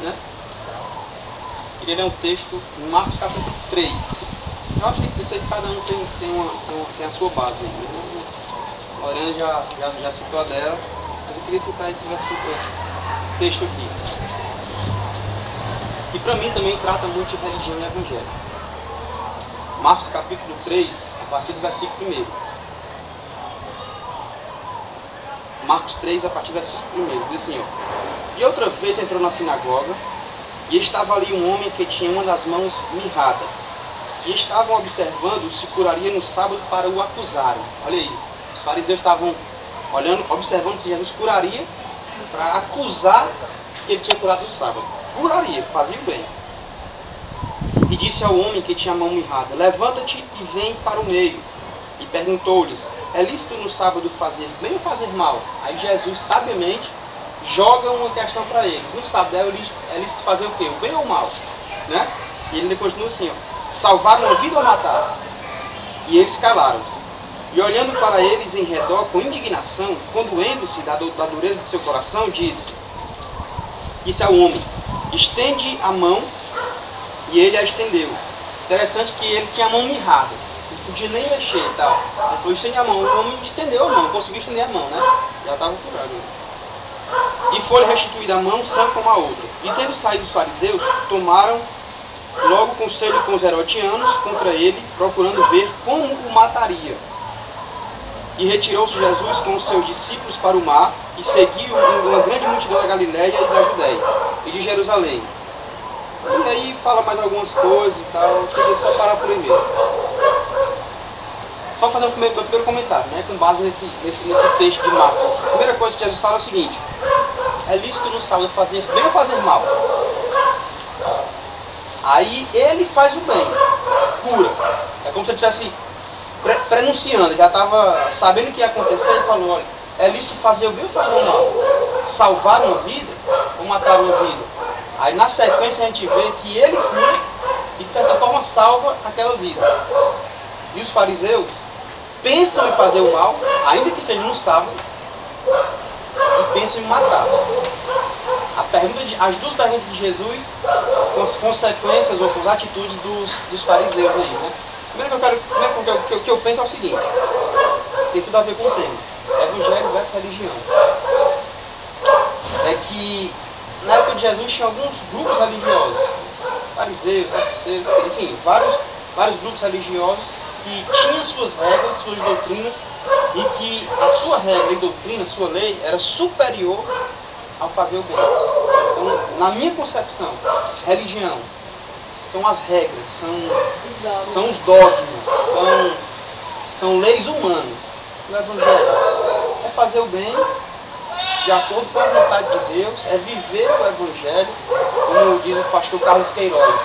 né? Queria ler um texto em Marcos capítulo 3. Eu acho que isso aí cada um tem a sua base. Né? A Lorena já citou a dela, mas eu queria citar esse versículo, esse texto aqui, que para mim também trata muito de religião e evangelho. Marcos capítulo 3, a partir do versículo 1. Marcos 3, a partir do versículo 1, diz assim, ó: E outra vez entrou na sinagoga, e estava ali um homem que tinha uma das mãos mirrada, e estavam observando se curaria no sábado para o acusarem. Olha aí, os fariseus estavam observando se Jesus curaria para acusar que ele tinha curado no sábado. Curaria, fazia o bem. E disse ao homem que tinha a mão mirrada: Levanta-te e vem para o meio. E perguntou-lhes: É lícito no sábado fazer bem ou fazer mal? Aí Jesus, sabiamente, joga uma questão para eles. No sábado é lícito fazer o quê? O bem ou o mal? Né? E ele continua assim, ó: Salvar uma vida ou matar? E eles calaram-se. E olhando para eles em redor com indignação, condoendo-se da dureza de seu coração, disse ao homem: Estende a mão. E ele a estendeu. Interessante que ele tinha a mão mirrada, não podia nem mexer e tal. Ele falou: estende a mão. O homem estendeu a mão, conseguiu estender a mão, né? Já estava curado. E foi restituída a mão sã como a outra. E tendo saído os fariseus, tomaram logo conselho com os herodianos contra ele, procurando ver como o mataria. E retirou-se Jesus com os seus discípulos para o mar, e seguiu uma grande multidão da Galiléia e da Judéia, e de Jerusalém. E aí fala mais algumas coisas e tal. Eu queria só parar por aí mesmo. Só fazer o meu primeiro comentário, né? Com base nesse texto de Marcos. A primeira coisa que Jesus fala é o seguinte: é lícito no sábado fazer bem ou fazer mal? Aí ele faz o bem, cura. É como se ele estivesse prenunciando, já estava sabendo o que ia acontecer e falou: olha, é lícito fazer o bem ou fazer o mal? Salvar uma vida ou matar uma vida? Aí na sequência a gente vê que ele cura e de certa forma salva aquela vida. E os fariseus pensam em fazer o mal, ainda que seja no sábado, e pensam em matar. As duas perguntas de Jesus com as consequências ou com as atitudes dos fariseus aí, né? Primeiro que eu penso é o seguinte: tem tudo a ver com o tema Evangelho versus religião. É que na época de Jesus tinha alguns grupos religiosos, fariseus, saduceus, enfim, vários grupos religiosos que tinham suas regras, suas doutrinas, e que a sua regra e doutrina, sua lei, era superior ao fazer o bem. Então, na minha concepção, religião são as regras, são os dogmas, são leis humanas. O Evangelho é fazer o bem de acordo com a vontade de Deus, é viver o Evangelho, como diz o pastor Carlos Queiroz.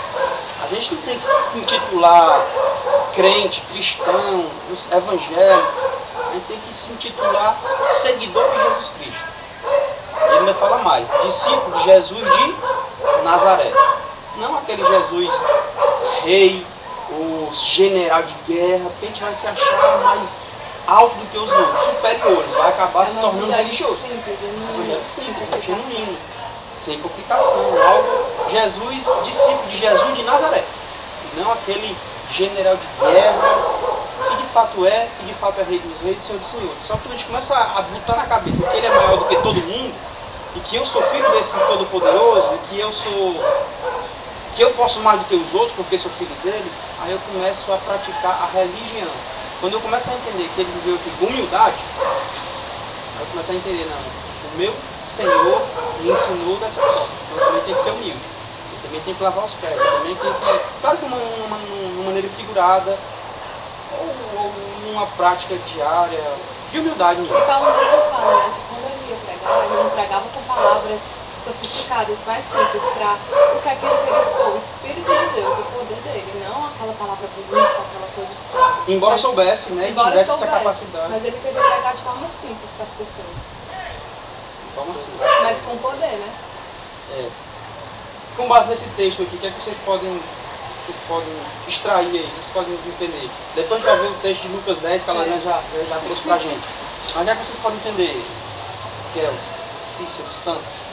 A gente não tem que se intitular crente, cristão, evangélico. A gente tem que se intitular seguidor de Jesus Cristo. Ele ainda fala mais: discípulo de Jesus de Nazaré. Não aquele Jesus rei ou general de guerra, porque a gente vai se achar mais alto do que os outros, superiores, vai acabar se tornando religioso. Simples, genuíno, sem complicação. Jesus, discípulo de Jesus de Nazaré, não aquele general de guerra, que de fato é rei dos reis e senhor dos senhores. Só que quando a gente começa a botar na cabeça que ele é maior do que todo mundo, e que eu sou filho desse todo-poderoso, e que eu posso mais do que os outros porque sou filho dele, aí eu começo a praticar a religião. Quando eu começo a entender que ele viveu aqui com humildade, aí eu começo a entender: não, o meu Senhor me ensinou dessa forma, então eu também tenho que ser humilde, eu também tenho que lavar os pés, eu também tenho que, claro que uma maneira figurada, ou uma prática diária de humildade mesmo. O Paulo mesmo fala, né, que quando ele ia pregar, ele não pregava com palavras sofisticadas, mais simples, porque aquilo que ele expôs, o Espírito de Deus, o poder dele, não aquela palavra bonita, aquela coisa de... Embora soubesse, né, tivesse essa capacidade. Mas ele queria pregar de forma simples para as pessoas. De forma simples. Mas com poder, né? É. Com base nesse texto aqui, o que é que vocês podem extrair aí, vocês podem entender? Depois a gente vai ver o texto de Lucas 10, que a Lorena já trouxe pra gente. Mas já que vocês podem entender, Kels, Cícero, Santos,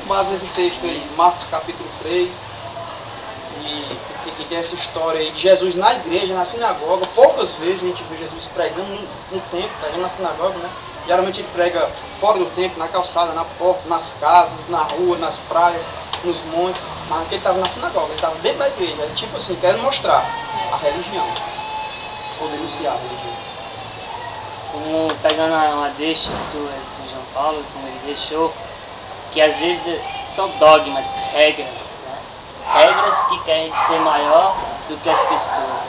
com base nesse texto aí, Marcos capítulo 3, e tem essa história aí de Jesus na igreja, na sinagoga. Poucas vezes a gente vê Jesus pregando no templo, pregando na sinagoga, né? Geralmente ele prega fora do templo, na calçada, na porta, nas casas, na rua, nas praias, nos montes. Mas aqui ele estava na sinagoga, ele estava dentro da igreja, tipo assim, querendo mostrar a religião, ou denunciar a religião. Como pegando uma deixa sua de João Paulo, como ele deixou, que às vezes são dogmas, regras, né? Regras que querem ser maior do que as pessoas.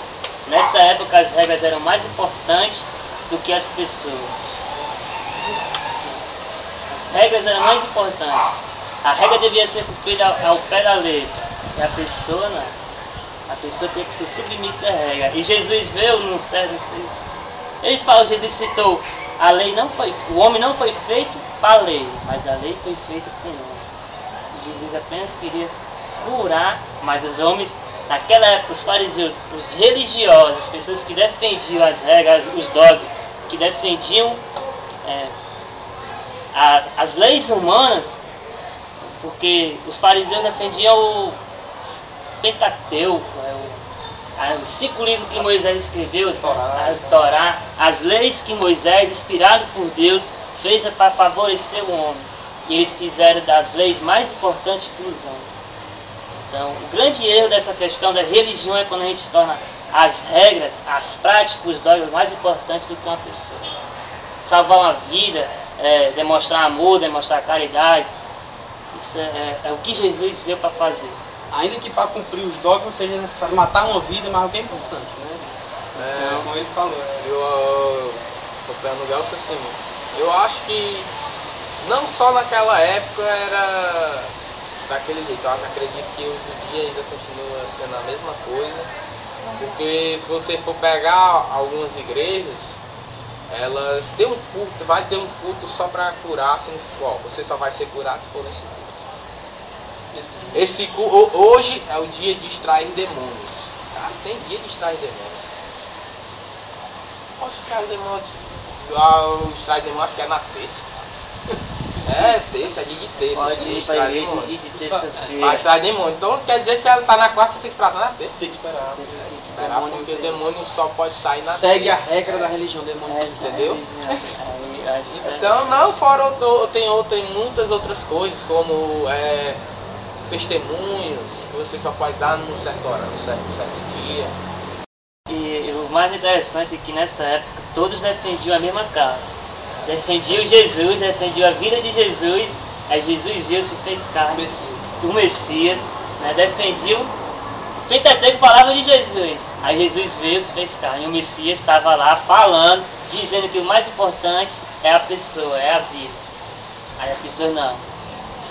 Nessa época as regras eram mais importantes do que as pessoas. As regras eram mais importantes. A regra devia ser cumprida ao pé da letra. E a pessoa não. A pessoa tem que ser submissa à regra. E Jesus veio no certo. Ele fala, Jesus citou, a lei não foi, o homem não foi feito para a lei, mas a lei foi feita para o homem. Jesus apenas queria curar, mas os homens, naquela época, os fariseus, os religiosos, as pessoas que defendiam as regras, os dogmas, que defendiam as leis humanas, porque os fariseus defendiam o Pentateuco, os 5 livros que Moisés escreveu, a Torá, as leis que Moisés, inspirado por Deus, fez para favorecer o homem. E eles fizeram das leis mais importantes para os homens. Então, o grande erro dessa questão da religião é quando a gente torna as regras, as práticas, os dogmas mais importantes do que uma pessoa. Salvar uma vida, demonstrar amor, demonstrar caridade, isso é o que Jesus veio para fazer. Ainda que para cumprir os dogmas seja necessário matar uma vida, mas o que é importante, né? Como ele falou. Eu comprando o Gelson assim, eu acho que não só naquela época era daquele jeito, eu acredito que hoje em dia ainda continua sendo a mesma coisa, porque se você for pegar algumas igrejas, elas têm um culto, vai ter um culto só para curar, assim, você só vai ser curado se for nesse culto. Hoje é o dia de extrair demônios. Cara, tem dia de extrair demônios. Posso extrair demônios? O extrair demônios acho que é na terça. Terça, é dia de terça. Pode ir para a igreja de terça-feira. Vai extrair demônio. Então quer dizer que se ela está na quarta, você tem que esperar na terça. Tem que esperar. Esperar porque o demônio só pode sair na terça. Segue a regra da religião demônio, entendeu? Então não, fora tem muitas outras coisas, como testemunhos, que você só pode dar num certo hora, num certo dia. E o mais interessante é que nessa época todos defendiam a mesma causa. Defendiam Jesus, defendiam a vida de Jesus, aí Jesus veio, se fez carne, o Messias, né? Defendiam o Pentateuco, palavra de Jesus. Aí Jesus veio, se fez carne, e o Messias estava lá falando, dizendo que o mais importante é a pessoa, é a vida. Aí a pessoa não.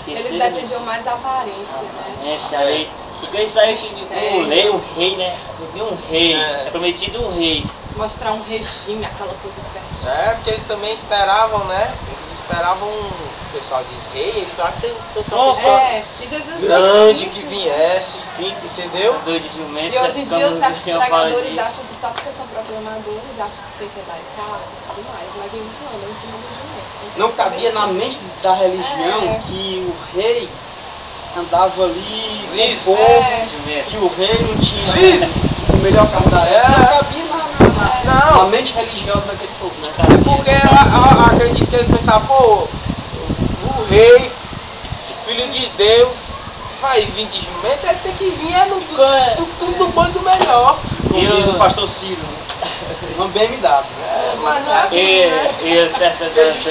Eles defendiam mais a aparência, né? Porque eles sabem que o rei, né? Um rei, é prometido um rei. Mostrar um regime, aquela coisa certinha. Porque eles também esperavam, né? Eles esperavam, o pessoal diz rei, eles esperavam que fosse uma pessoa e Jesus grande que viesse, entendeu? De jumento, e hoje em dia os pregadores acham que só porque são proclamadores, acham que tem que dar em casa e tudo mais, mas eles não andam em cima do jumento. Não cabia na mente da religião que o rei andava ali com o povo, que o rei não tinha o melhor carro da época. Não cabia na mente religiosa daquele povo, né? Porque eu acredito que eles pensavam, o rei, filho de Deus, vai vir de jumento, ele tem que vir tudo do bom e do melhor. Como diz o pastor Ciro, uma BMW. Mas não é assim, né? E certa vez